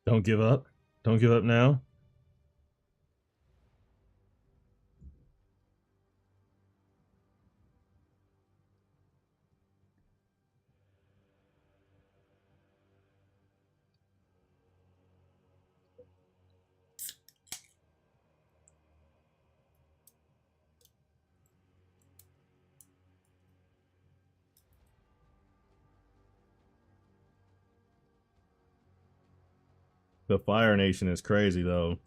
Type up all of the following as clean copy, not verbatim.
Don't give up. Don't give up now. The Fire Nation is crazy though.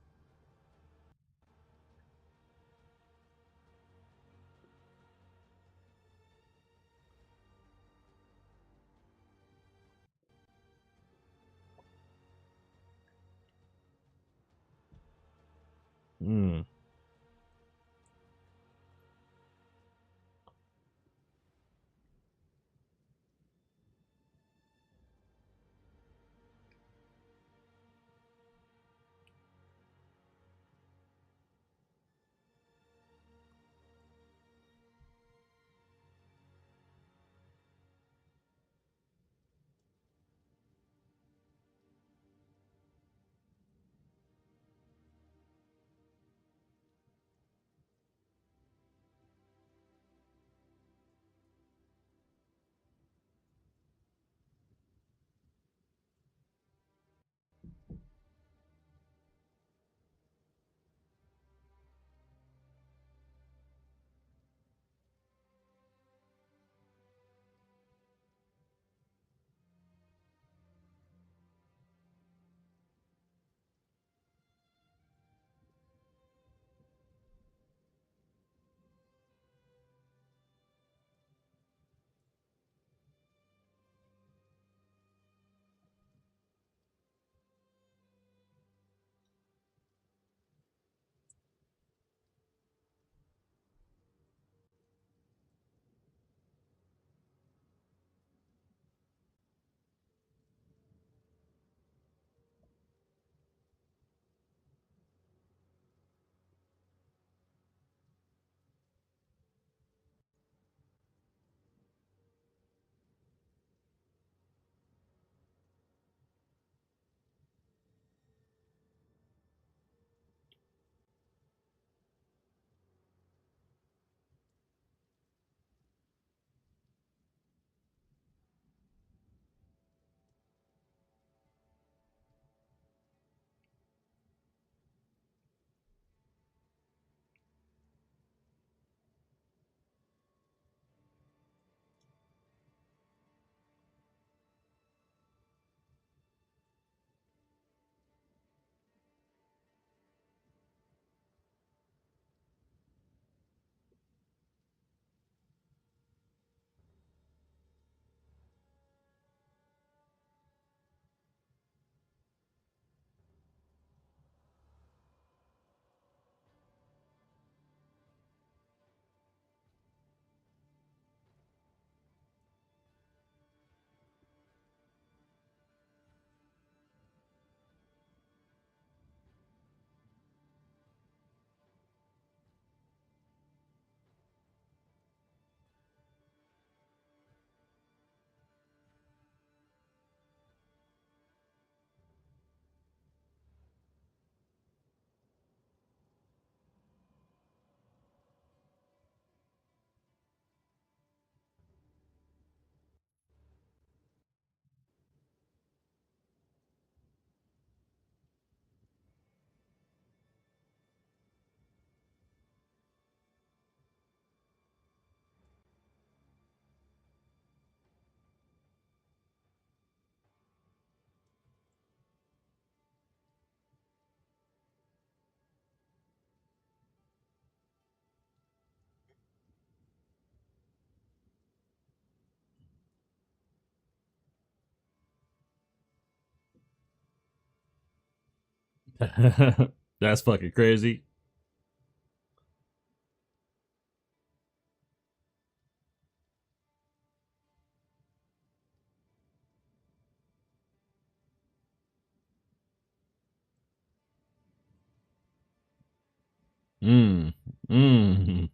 Hmm. That's fucking crazy. Mm. Mm.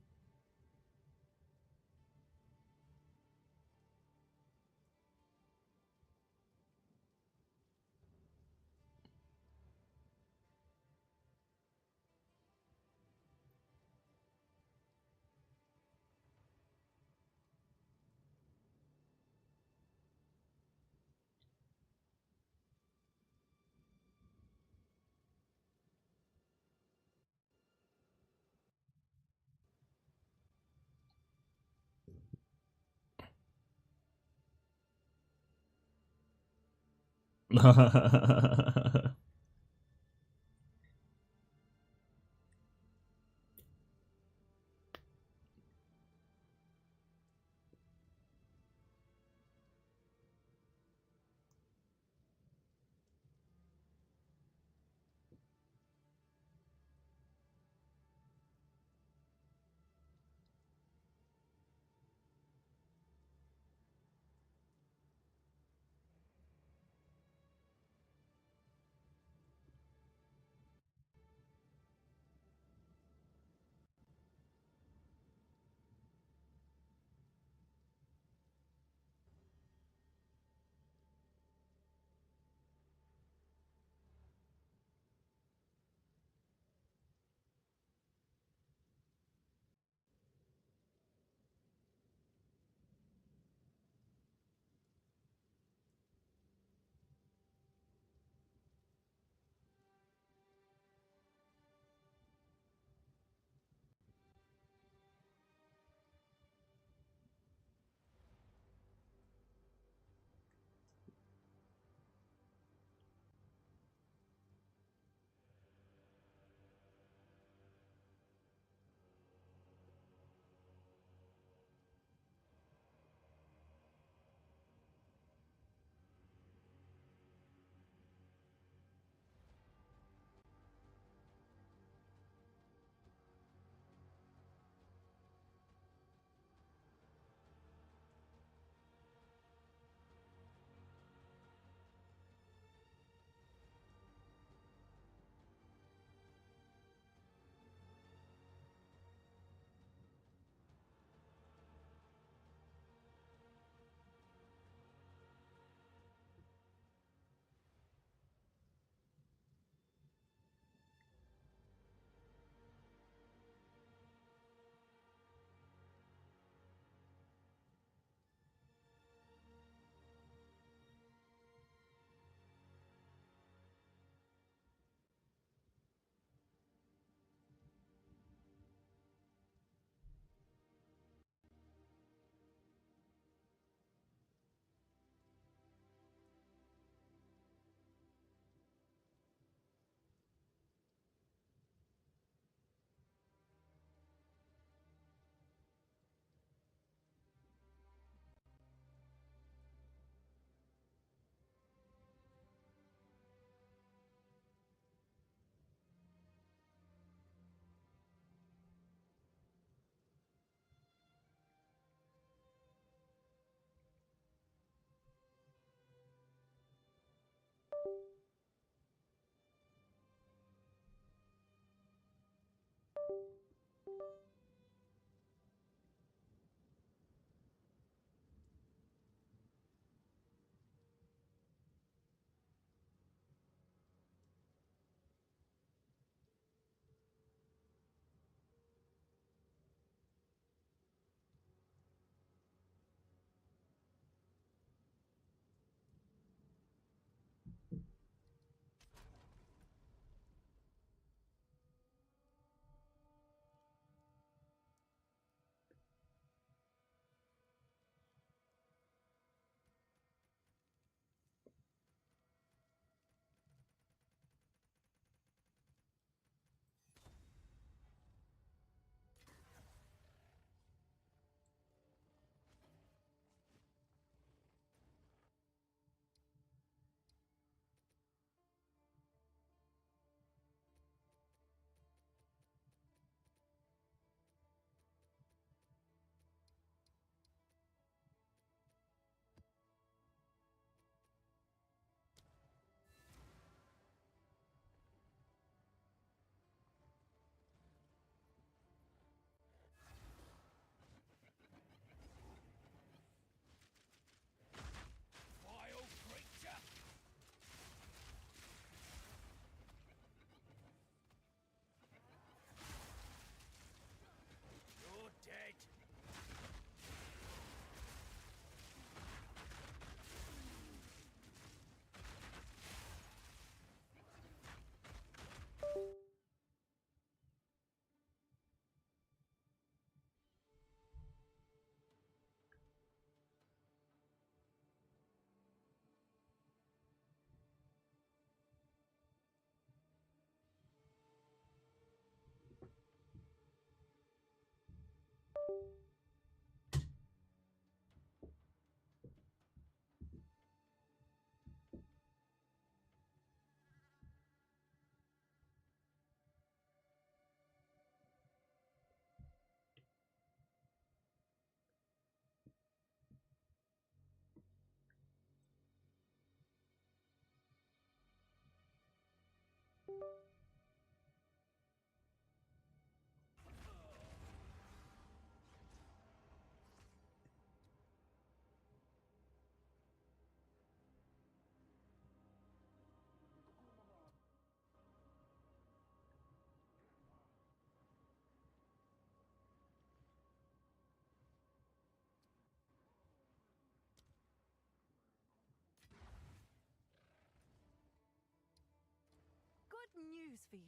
Good news for you.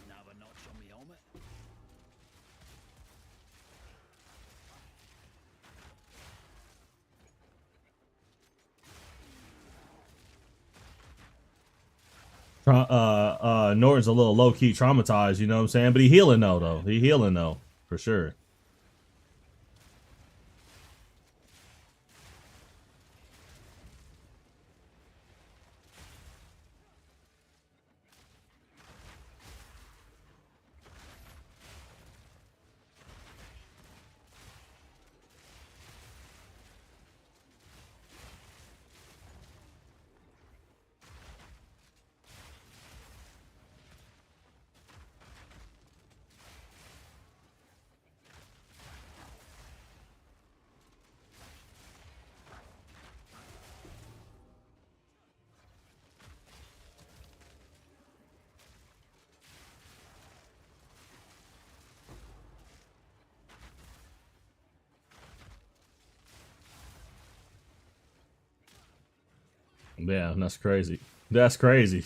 Another notch on my helmet. Norton's a little low key traumatized, you know what I'm saying? But he healing though. He healing though, for sure. Yeah, that's crazy. That's crazy.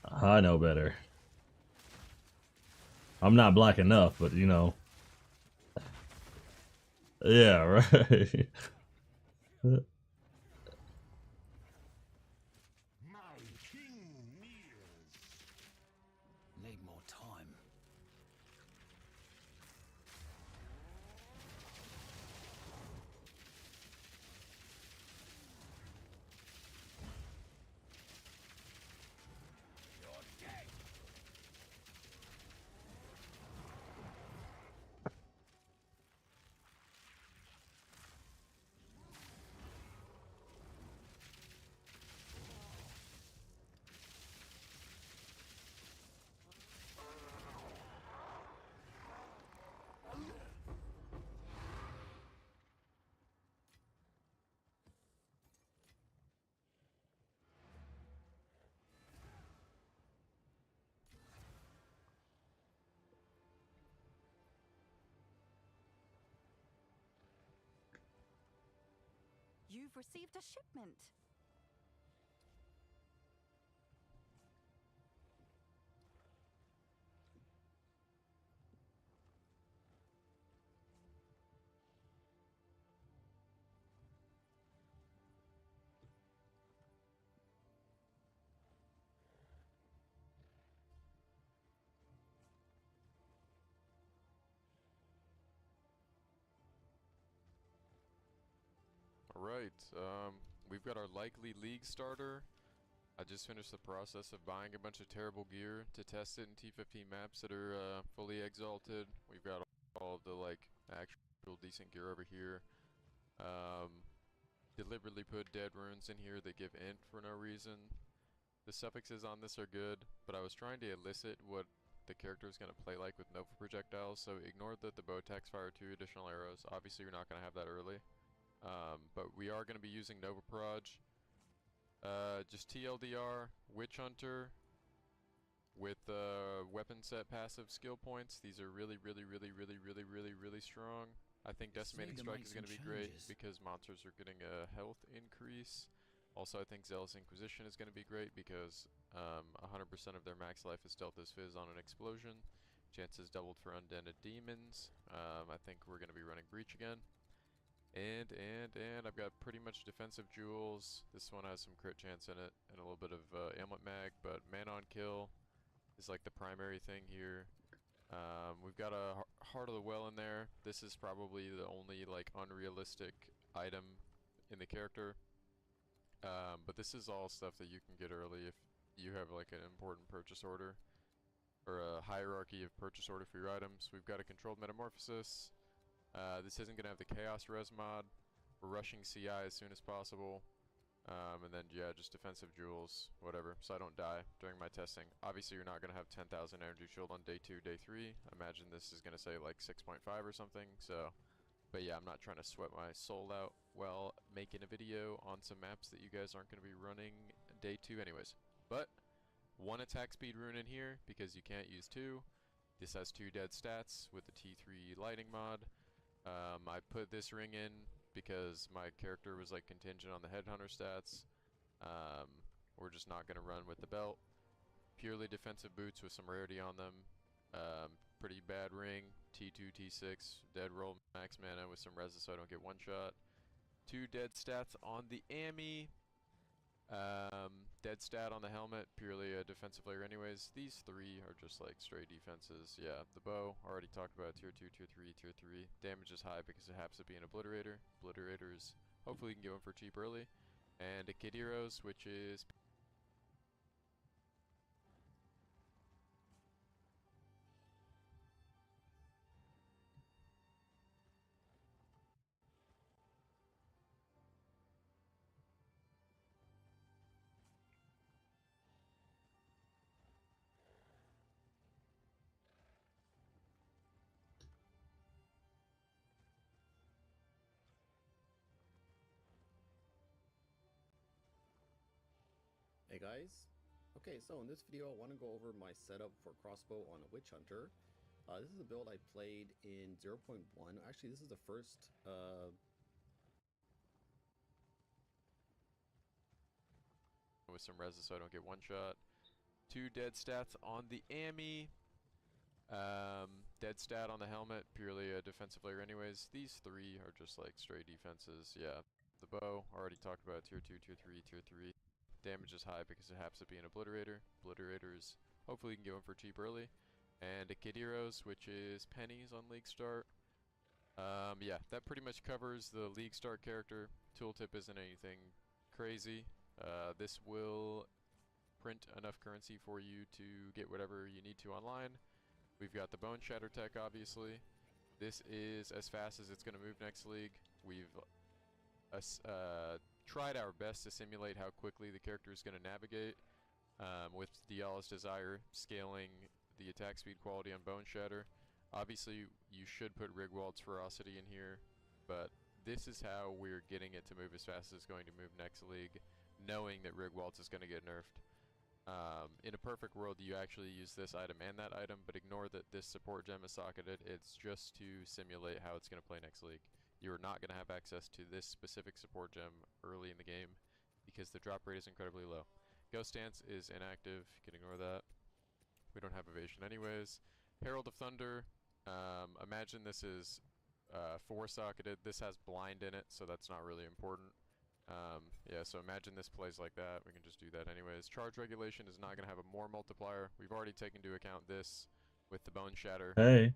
I know better. I'm not black enough, but you know. Yeah, right. Need more time. You've received a shipment. Alright, we've got our likely league starter. I just finished the process of buying a bunch of terrible gear to test it in T15 maps that are fully exalted. We've got all the like actual real decent gear over here. Deliberately put dead runes in here that give int for no reason. The suffixes on this are good, but I was trying to elicit what the character is going to play like with Nova projectiles, so ignore that the bow attacks fire 2 additional arrows. Obviously you're not going to have that early. But we are going to be using Nova Proj. Just TLDR, Witch Hunter with weapon set passive skill points. These are really strong. I think Decimating Strike is going to be great because monsters are getting a health increase. Also, I think Zealous Inquisition is going to be great because 100% of their max life is dealt as Fizz on an explosion. Chances doubled for undented demons. I think we're going to be running Breach again. And I've got pretty much defensive jewels. This one has some crit chance in it and a little bit of ailment mag, but man on kill is like the primary thing here. We've got a Heart of the Well in there. This is probably the only like unrealistic item in the character. But this is all stuff that you can get early if you have like an important purchase order or a hierarchy of purchase order for your items. We've got a Controlled Metamorphosis. This isn't going to have the Chaos Res mod. We're rushing CI as soon as possible. And then, yeah, just defensive jewels, whatever, so I don't die during my testing. Obviously, you're not going to have 10,000 energy shield on day 2, day 3. Imagine this is going to say like 6.5 or something, so. But yeah, I'm not trying to sweat my soul out while making a video on some maps that you guys aren't going to be running day 2 anyways. But, 1 attack speed rune in here, because you can't use 2. This has 2 dead stats with the T3 lighting mod. I put this ring in because my character was like contingent on the headhunter stats. We're just not going to run with the belt. Purely defensive boots with some rarity on them. Pretty bad ring. T2, T6. Dead roll max mana with some res so I don't get one shot. 2 dead stats on the Ami. Dead stat on the helmet. Purely a defensive layer anyways. These 3 are just like straight defenses. Yeah, the bow. Already talked about tier 2, tier 3, tier 3. Damage is high because it happens to be an obliterator. Obliterators, hopefully you can get one for cheap early. And a Kidiros, which is Hey guys, okay, so in this video I want to go over my setup for crossbow on a Witch Hunter. This is a build I played in 0.1. Actually, this is the first with some res so I don't get one shot. 2 dead stats on the Ami. Dead stat on the helmet, purely a defensive layer anyways. These 3 are just like straight defenses. Yeah, the bow, already talked about tier 2, tier 3, tier 3. Damage is high because it happens to be an obliterator. Obliterators, hopefully you can get one for cheap early. And a Kidiros, which is pennies on League Start. Yeah, that pretty much covers the League Start character. Tooltip isn't anything crazy. This will print enough currency for you to get whatever you need to online. We've got the Bone Shatter tech, obviously. This is as fast as it's going to move next league. We've tried our best to simulate how quickly the character is going to navigate with Diala's Desire scaling the attack speed quality on Bone Shatter. Obviously, you should put Rigwald's Ferocity in here, but this is how we're getting it to move as fast as it's going to move next league, knowing that Rigwald's is going to get nerfed. In a perfect world, you actually use this item and that item, but ignore that this support gem is socketed. It's just to simulate how it's going to play next league. You're not going to have access to this specific support gem early in the game because the drop rate is incredibly low. Ghost Dance is inactive, you can ignore that. We don't have evasion anyways. Herald of Thunder, imagine this is 4 socketed. This has blind in it, so that's not really important. Yeah, so imagine this plays like that. We can just do that anyways. Charge regulation is not going to have a more multiplier. We've already taken into account this with the Bone Shatter. Hey.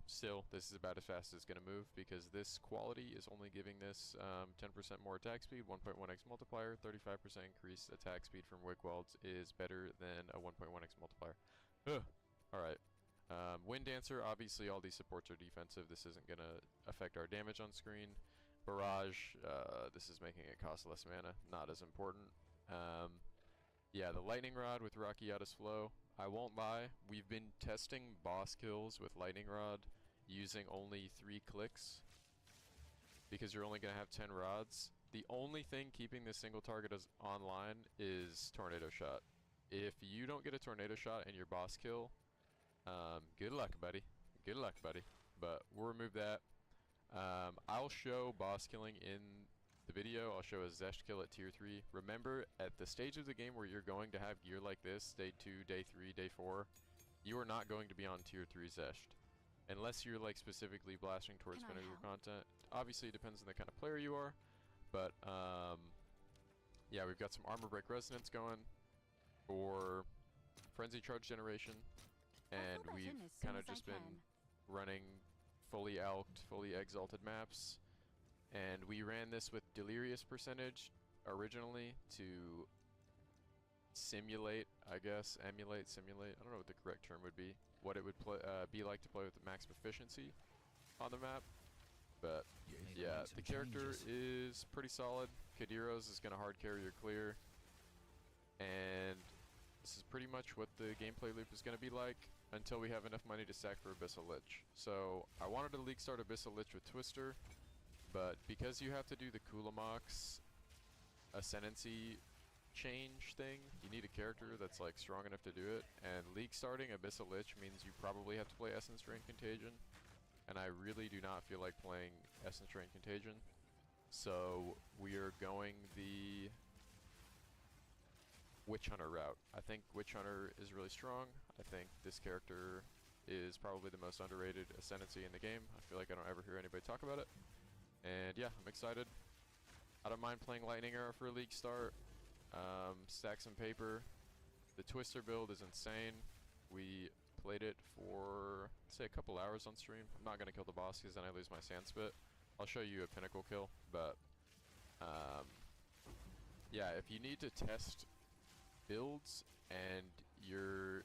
Still, this is about as fast as it's going to move because this quality is only giving this 10% more attack speed, 1.1x multiplier, 35% increased attack speed from Wigwald's is better than a 1.1x multiplier. Alright. Wind Dancer, obviously all these supports are defensive. This isn't going to affect our damage on screen. Barrage, this is making it cost less mana, not as important. Yeah, the Lightning Rod with Rocky Yatta's Flow. I won't lie, we've been testing boss kills with Lightning Rod using only 3 clicks because you're only going to have 10 rods. The only thing keeping this single target online is Tornado Shot. If you don't get a Tornado Shot in your boss kill, good luck, buddy. Good luck, buddy. But we'll remove that. I'll show boss killing in the video. I'll show a Zesh kill at tier 3. Remember, at the stage of the game where you're going to have gear like this, day 2, day 3, day 4, you are not going to be on tier 3 Zeshed. Unless you're like specifically blasting towards vinegar content. Obviously it depends on the kind of player you are. But yeah, we've got some Armor Break Resonance going for Frenzy Charge generation. And we've kind of just been running fully alked, fully exalted maps. And we ran this with Delirious percentage originally to simulate, I guess, emulate, simulate, I don't know what the correct term would be, what it would be like to play with max proficiency on the map. But yeah, the character is pretty solid. Kadiros is going to hard carry your clear. And this is pretty much what the gameplay loop is going to be like until we have enough money to sack for Abyssal Lich. So I wanted to league start Abyssal Lich with Twister, but because you have to do the Kulamox Ascendancy change thing, you need a character that's like strong enough to do it, and league starting Abyssal Lich means you probably have to play Essence Drain Contagion, and I really do not feel like playing Essence Drain Contagion. So we are going the Witch Hunter route. I think Witch Hunter is really strong. I think this character is probably the most underrated Ascendancy in the game. I feel like I don't ever hear anybody talk about it. And yeah, I'm excited. I don't mind playing Lightning Arrow for a league start. Stack some paper. The Twister build is insane. We played it for, say, a couple hours on stream. I'm not going to kill the boss because then I lose my Sand Spit. I'll show you a Pinnacle kill, but yeah, if you need to test builds and you're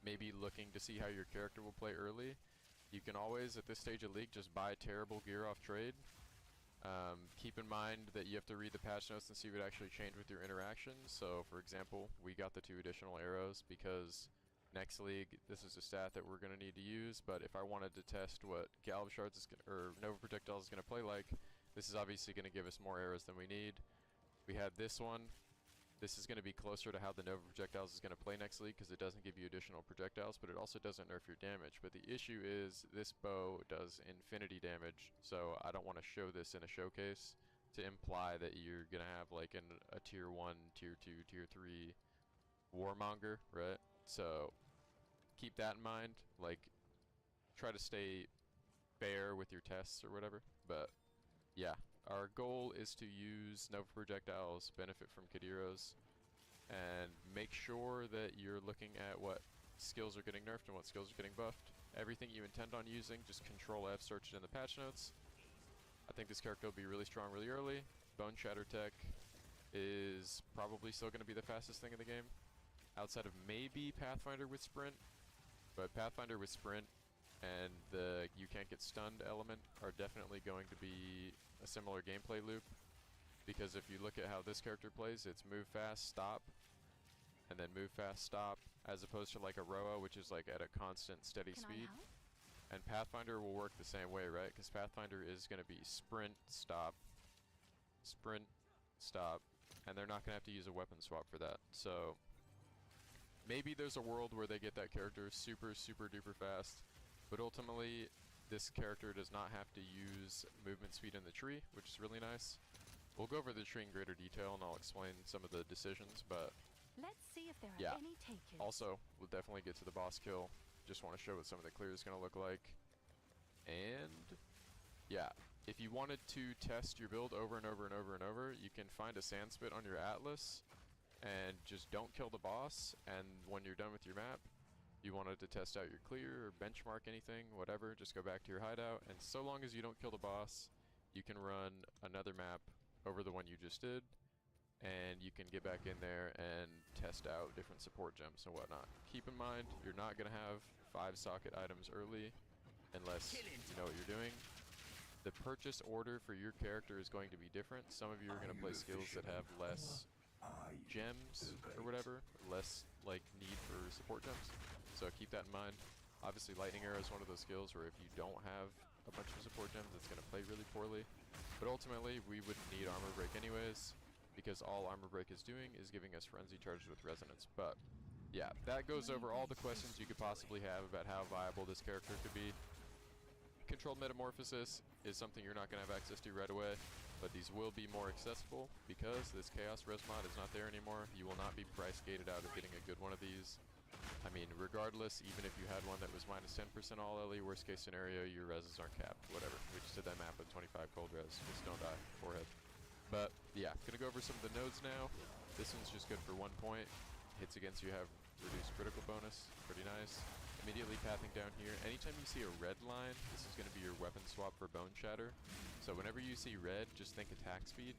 maybe looking to see how your character will play early, you can always, at this stage of League, just buy terrible gear off trade. Keep in mind that you have to read the patch notes and see what actually changed with your interactions. So, for example, we got the 2 additional arrows because next League, this is a stat that we're going to need to use, but if I wanted to test what Galv Shards is or Nova Projectiles is going to play like, this is obviously going to give us more arrows than we need. We had this one. This is going to be closer to how the Nova Projectiles is going to play next League because it doesn't give you additional projectiles, but it also doesn't nerf your damage. But the issue is this bow does infinity damage, so I don't want to show this in a showcase to imply that you're going to have like a tier 1, tier 2, tier 3 warmonger, right? So keep that in mind. Like, try to stay fair with your tests or whatever. But yeah, our goal is to use Nova Projectiles, benefit from Kadiros, and make sure that you're looking at what skills are getting nerfed and what skills are getting buffed. Everything you intend on using, just Control F, search it in the patch notes. I think this character will be really strong really early. Bone Shatter Tech is probably still going to be the fastest thing in the game, outside of maybe Pathfinder with Sprint. But Pathfinder with Sprint and the you can't get stunned element are definitely going to be a similar gameplay loop, because if you look at how this character plays, it's move fast, stop, and then move fast, stop, as opposed to like a Roa, which is like at a constant steady speed. And Pathfinder will work the same way, right? Because Pathfinder is going to be sprint, stop, and they're not going to have to use a weapon swap for that. So maybe there's a world where they get that character super, super duper fast, but ultimately this character does not have to use movement speed in the tree, which is really nice. We'll go over the tree in greater detail and I'll explain some of the decisions, but Let's see if there are yeah. any takers. Also, we'll definitely get to the boss kill. Just want to show what some of the clear is going to look like. And yeah, if you wanted to test your build over and over and over and over, you can find a sand spit on your atlas and just don't kill the boss, and when you're done with your map, you wanted to test out your clear or benchmark anything, whatever, just go back to your hideout, and so long as you don't kill the boss, you can run another map over the one you just did, and you can get back in there and test out different support gems and whatnot. Keep in mind, you're not going to have 5 socket items early unless you know what you're doing. The purchase order for your character is going to be different. Some of you are going to play skills that have less gems or whatever, less like need for support gems. So keep that in mind. Obviously, lightning arrow is one of those skills where if you don't have a bunch of support gems, it's going to play really poorly. But ultimately, we wouldn't need armor break anyways, because all armor break is doing is giving us frenzy charged with resonance. But yeah, that goes over all the questions you could possibly have about how viable this character could be. Controlled metamorphosis is something you're not going to have access to right away, but these will be more accessible because this Chaos Res mod is not there anymore. You will not be price gated out of getting a good one of these. I mean, regardless, even if you had one that was minus 10% all LE, worst case scenario, your reses aren't capped, whatever. We just did that map with 25 cold res, just don't die, forehead. But yeah, gonna go over some of the nodes now. This one's just good for 1 point. Hits against you have reduced critical bonus, pretty nice. Immediately pathing down here, anytime you see a red line, this is going to be your weapon swap for Bone Shatter. So whenever you see red, just think attack speed.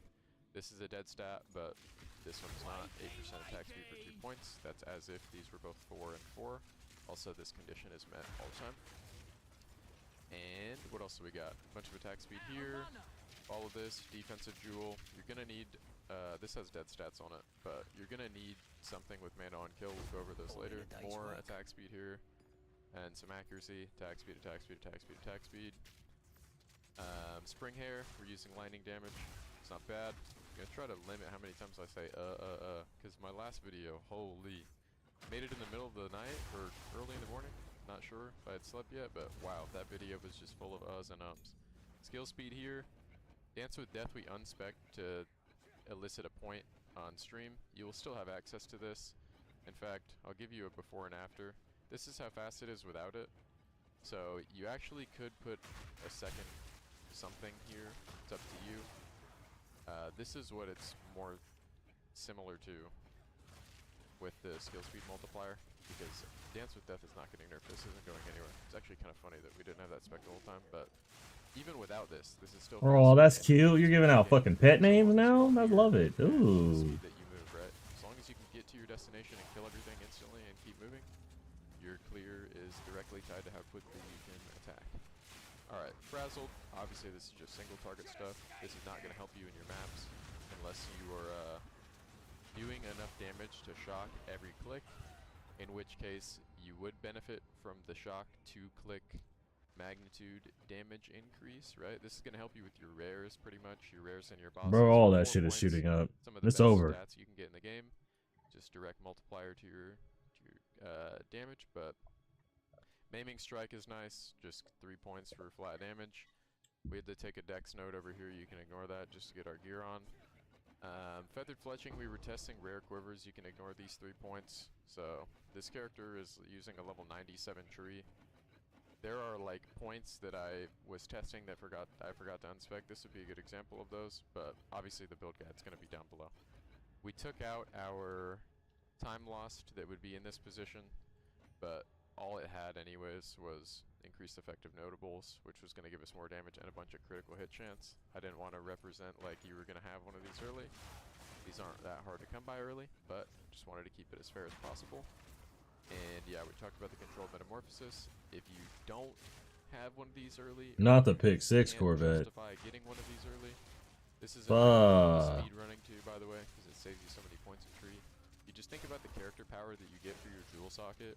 This is a dead stat, but this one's not. 8% attack speed for 2 points. That's as if these were both 4 and 4. Also, this condition is met all the time. And what else do we got? A bunch of attack speed here. All of this, defensive jewel. You're going to need, this has dead stats on it, but you're going to need something with mana on kill. We'll go over those later. More attack speed here. And some accuracy, attack speed, attack speed, attack speed, attack speed. Spring hair, we're using lightning damage. It's not bad. I'm gonna try to limit how many times I say because my last video, holy, made it in the middle of the night or early in the morning. Not sure if I had slept yet, but wow, that video was just full of uhs and ums. Skill speed here. Dance with Death we unspec to elicit a point on stream. You will still have access to this. In fact, I'll give you a before and after. This is how fast it is without it. So you actually could put a second something here. It's up to you. This is what it's more similar to with the skill speed multiplier, because Dance with Death is not getting nerfed. This isn't going anywhere. It's actually kind of funny that we didn't have that spec the whole time, but even without this is still Oh, that's faster. cute. You're giving out fucking pet names now? I love it. Ooh. Speed that you move, right? As long as you can get to your destination and kill everything instantly and keep moving, your clear is directly tied to how quickly you can attack. Alright, Frazzled. Obviously this is just single target stuff. This is not going to help you in your maps unless you are doing enough damage to shock every click, in which case you would benefit from the shock 2-click magnitude damage increase, right? This is going to help you with your rares pretty much, your rares and your bosses. Bro, all that 4 shit is points, shooting up. some of the It's best over. stats you can get in the game. Just direct multiplier to your damage, but Maiming Strike is nice, just 3 points for flat damage. We had to take a dex node over here, you can ignore that just to get our gear on. Feathered Fletching, we were testing rare quivers, you can ignore these 3 points. So this character is using a level 97 tree. There are like points that I was testing that I forgot to unspec. This would be a good example of those, but obviously the build guide's going to be down below. We took out our time lost that would be in this position, but all it had anyways was increased effective notables, which was going to give us more damage and a bunch of critical hit chance. I didn't want to represent like you were going to have one of these early. These aren't that hard to come by early, but just wanted to keep it as fair as possible. And yeah, we talked about the controlled metamorphosis. If you don't have one of these early, Not the pick 6 can't Corvette. justify getting one of these early. This is Fuck. speed running too, by the way, because it saves you so many points of tree. You just think about the character power that you get for your jewel socket.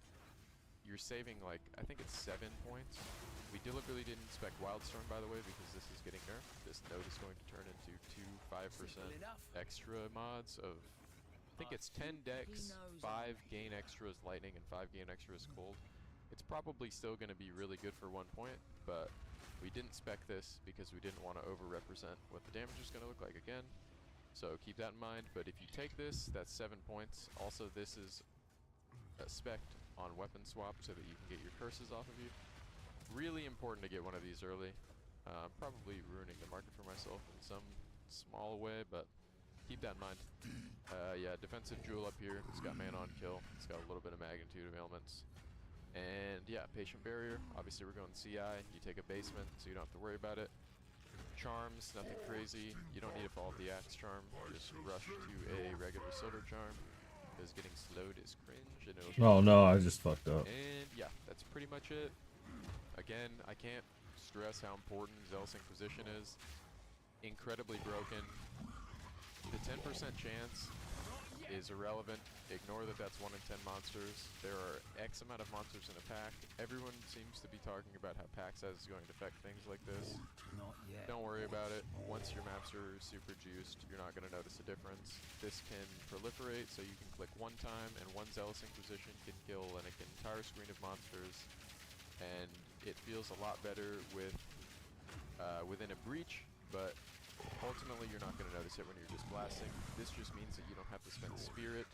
You're saving like, I think it's 7 points. We deliberately didn't spec Wildstorm, by the way, because this is getting nerfed. This node is going to turn into 2 5% extra mods of, I think it's 10 dex, 5 gain extras lightning, and 5 gain extras cold. It's probably still going to be really good for 1 point, but we didn't spec this because we didn't want to over-represent what the damage is going to look like again. So keep that in mind, but if you take this, that's 7 points. Also, this is spec'd on weapon swap so that you can get your curses off of you. Really important to get one of these early. Probably ruining the market for myself in some small way, but keep that in mind. Yeah, defensive jewel up here. It's got mana on kill. It's got a little bit of magnitude of ailments. And yeah, patient barrier. Obviously we're going CI. You take a basement, so you don't have to worry about it. charms, nothing crazy. You don't need to follow the axe charm. Just rush to a regular silver charm. Because getting slowed is cringe. And it'll Oh no, I just fucked up. and yeah, that's pretty much it. Again, I can't stress how important Zealous Inquisition is. Incredibly broken. The 10% chance is irrelevant. Ignore that that's 1 in 10 monsters. There are X amount of monsters in a pack. Everyone seems to be talking about how pack size is going to affect things like this. Not yet. Don't worry about it. Once your maps are super juiced, you're not going to notice a difference. This can proliferate, so you can click one time, and one Zealous Inquisition can kill an entire screen of monsters. And it feels a lot better with within a breach, but ultimately you're not going to notice it when you're just blasting. This just means that you don't have to spend spirit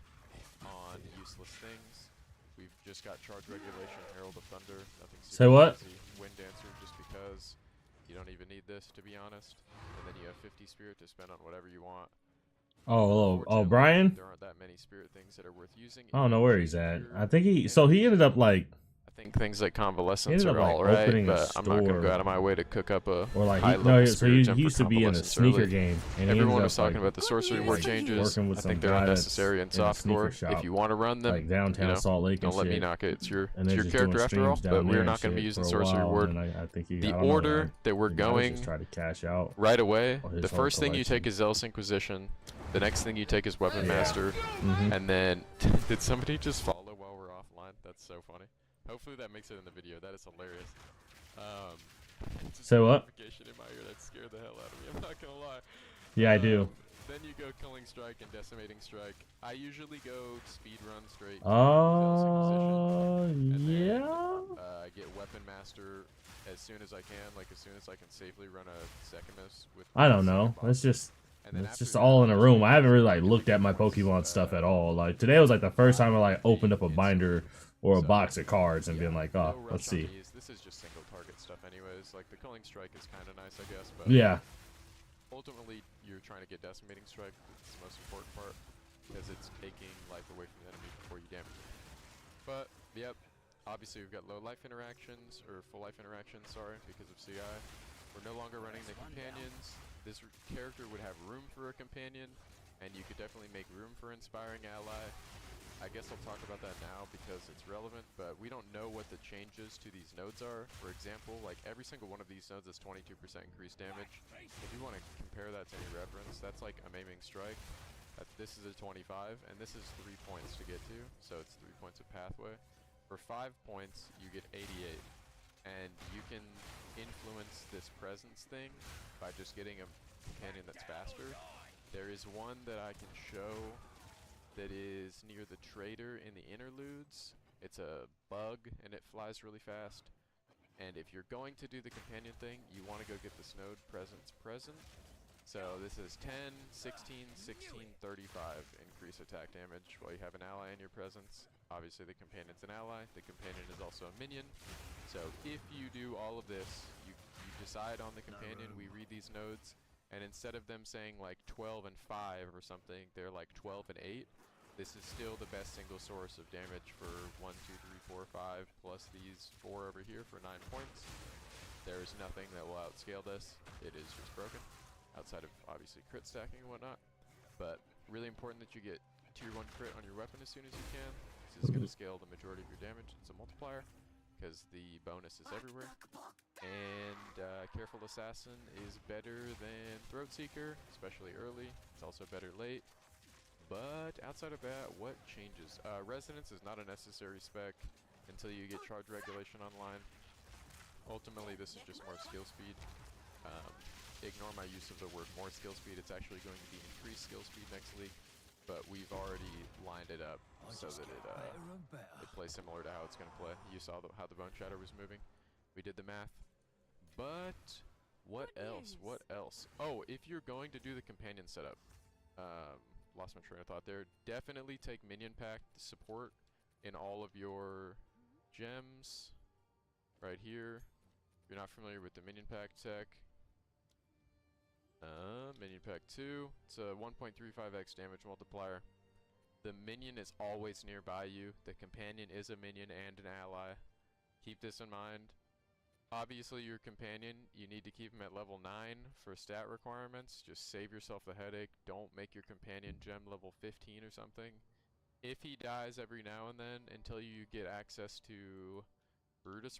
on useless things. We've just got charge regulation, Herald of Thunder, nothing super Say what? crazy. Wind Dancer just because you don't even need this, to be honest. And then you have 50 spirit to spend on whatever you want. Oh, hello. Oh, Unfortunately, Brian? there aren't that many spirit things that are worth using. I don't know where he's at. I think so he ended up like, I think things like convalescence ended up, are like, alright, opening a but I'm not gonna store. go out of my way to cook up a or like, high-level no, so spirit he gem for used to be in a convalescence sneaker early. game. And he Everyone ended was up, talking like, about the sorcery ward like, changes. working with I some think they're guy that's unnecessary in in a sneaker softcore. shop, If you want to run them, like downtown you know, Salt Lake and don't let me shit. knock it. It's your, And it's they're your just doing character after streams all, down but there we're and not going to be shit using for a sorcery while, ward. and I think he, The I don't know, order like, that we're the guy was going just trying to cash out. right away, or his the whole first thing you take collection. is Zealous Inquisition. The next thing you take is Weapon Yeah. Master. Mhm. And then, did somebody just follow while we're offline? That's so funny. Hopefully that makes it in the video. That is hilarious. Just Say a what? notification in my ear that scared the hell out of me. I'm not gonna lie. Yeah, I do. Then you go Killing Strike and Decimating Strike. I usually go speed run straight to Zealous Inquisition. Yeah. I get Weapon Master as soon as I can, like as soon as I can safely run a Sekimus with. I don't the know. second It's boss. just And then it's after just that, all in a usually room. I haven't really like get looked at my points, Pokemon stuff at all. Like today was like the first time I like opened up a binder or a box of cards and been like, oh, no let's rush on see. these. This is just single target stuff anyways. Like the Killing Strike is kind of nice, I guess, but Yeah. ultimately you're trying to get Decimating Strike. It's the most important part because it's taking life away from the enemy before you damage it. But yep, obviously we've got low life interactions or full life interactions, sorry, because of CI. We're no longer running the companions. This character would have room for a companion, and you could definitely make room for Inspiring Ally. I guess I'll talk about that now because it's relevant, but we don't know what the changes to these nodes are. For example, like every single one of these nodes is 22% increased damage. If you want to compare that to any reference, that's like a Maiming Strike. This is a 25, and this is 3 points to get to, so it's 3 points of pathway. For 5 points, you get 88, and you can influence this presence thing by just getting a companion that's faster. There is one that I can show that is near the trader in the interludes. It's a bug, and it flies really fast. And if you're going to do the companion thing, you want to go get this node presence present. So this is 10, 16, 16, 35 increase attack damage while you have an ally in your presence. Obviously the companion's an ally. The companion is also a minion. So if you do all of this, you decide on the companion, we read these nodes, and instead of them saying like 12 and 5 or something, they're like 12 and 8. This is still the best single source of damage for 1, 2, 3, 4, 5, plus these 4 over here for 9 points. There is nothing that will outscale this. It is just broken, outside of obviously crit stacking and whatnot. But really important that you get tier 1 crit on your weapon as soon as you can. This is going to scale the majority of your damage. It's a multiplier because the bonus is everywhere. And Careful Assassin is better than Throat Seeker, especially early. It's also better late. But outside of that, what changes? Resonance is not a necessary spec until you get charge regulation online. Ultimately, this is just more skill speed. Ignore my use of the word more skill speed. It's actually going to be increased skill speed next league, but we've already lined it up so that it plays similar to how it's going to play. You saw how the Bone Shatter was moving. We did the math. But what else? What else? Oh, if you're going to do the companion setup, lost my train of thought there. Definitely take minion pack support in all of your gems. Right here. If you're not familiar with the minion pack tech, minion pack 2. It's a 1.35x damage multiplier. The minion is always nearby you. The companion is a minion and an ally. Keep this in mind. Obviously, your companion, you need to keep him at level 9 for stat requirements. Just save yourself the headache. Don't make your companion gem level 15 or something. If he dies every now and then until you get access to Brutus